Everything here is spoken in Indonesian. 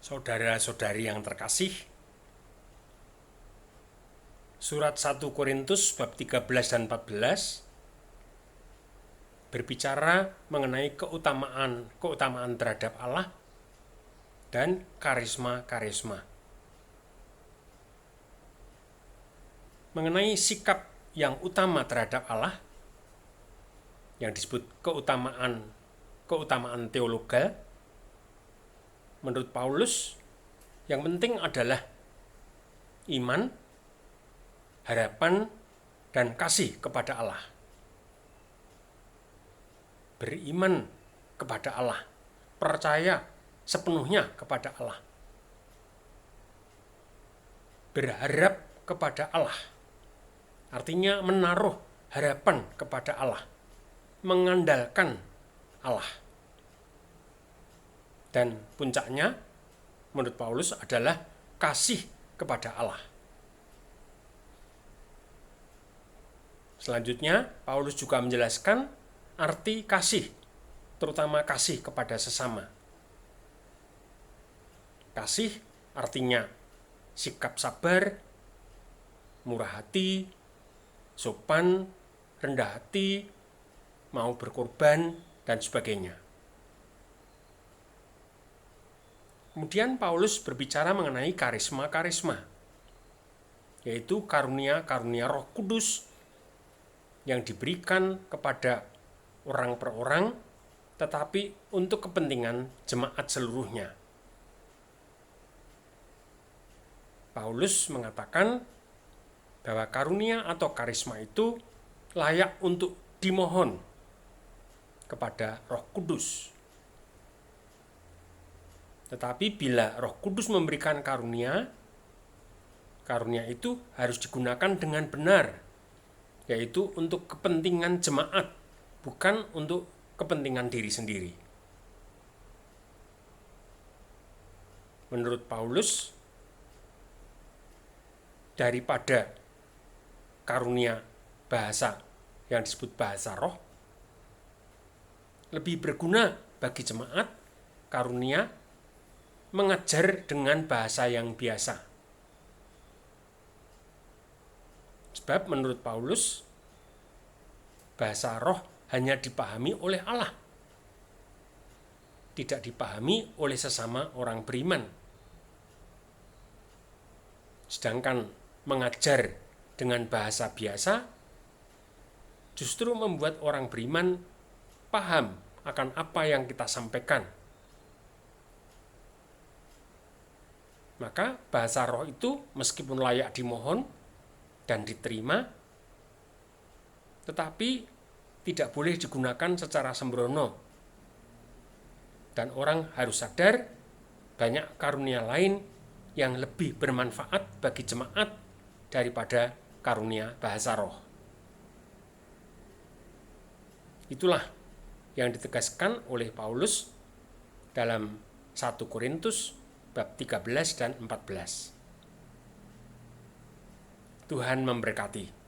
Saudara-saudari yang terkasih, surat 1 Korintus bab 13 dan 14 berbicara mengenai keutamaan terhadap Allah dan karisma-karisma. Mengenai sikap yang utama terhadap Allah yang disebut keutamaan teologal, menurut Paulus yang penting adalah iman, harapan, dan kasih kepada Allah. Beriman kepada Allah, percaya sepenuhnya kepada Allah, berharap kepada Allah, artinya menaruh harapan kepada Allah, mengandalkan Allah. Dan puncaknya menurut Paulus adalah kasih kepada Allah. Selanjutnya Paulus juga menjelaskan arti kasih, terutama kasih kepada sesama. Kasih artinya sikap sabar, murah hati, sopan, rendah hati, mau berkorban, dan sebagainya. Kemudian Paulus berbicara mengenai karisma-karisma, yaitu karunia-karunia Roh Kudus yang diberikan kepada orang per orang, tetapi untuk kepentingan jemaat seluruhnya. Paulus mengatakan bahwa karunia atau karisma itu layak untuk dimohon kepada Roh Kudus. Tetapi bila Roh Kudus memberikan karunia itu harus digunakan dengan benar, yaitu untuk kepentingan jemaat, bukan untuk kepentingan diri sendiri. Menurut Paulus, daripada karunia bahasa yang disebut bahasa roh, lebih berguna bagi jemaat karunia mengajar dengan bahasa yang biasa. Sebab menurut Paulus, bahasa roh hanya dipahami oleh Allah, tidak dipahami oleh sesama orang beriman. Sedangkan mengajar dengan bahasa biasa justru membuat orang beriman paham akan apa yang kita sampaikan. Maka bahasa roh itu meskipun layak dimohon dan diterima, tetapi tidak boleh digunakan secara sembrono. Dan orang harus sadar banyak karunia lain yang lebih bermanfaat bagi jemaat daripada karunia bahasa roh. Itulah yang ditegaskan oleh Paulus dalam 1 Korintus bab 13 dan 14. Tuhan memberkati.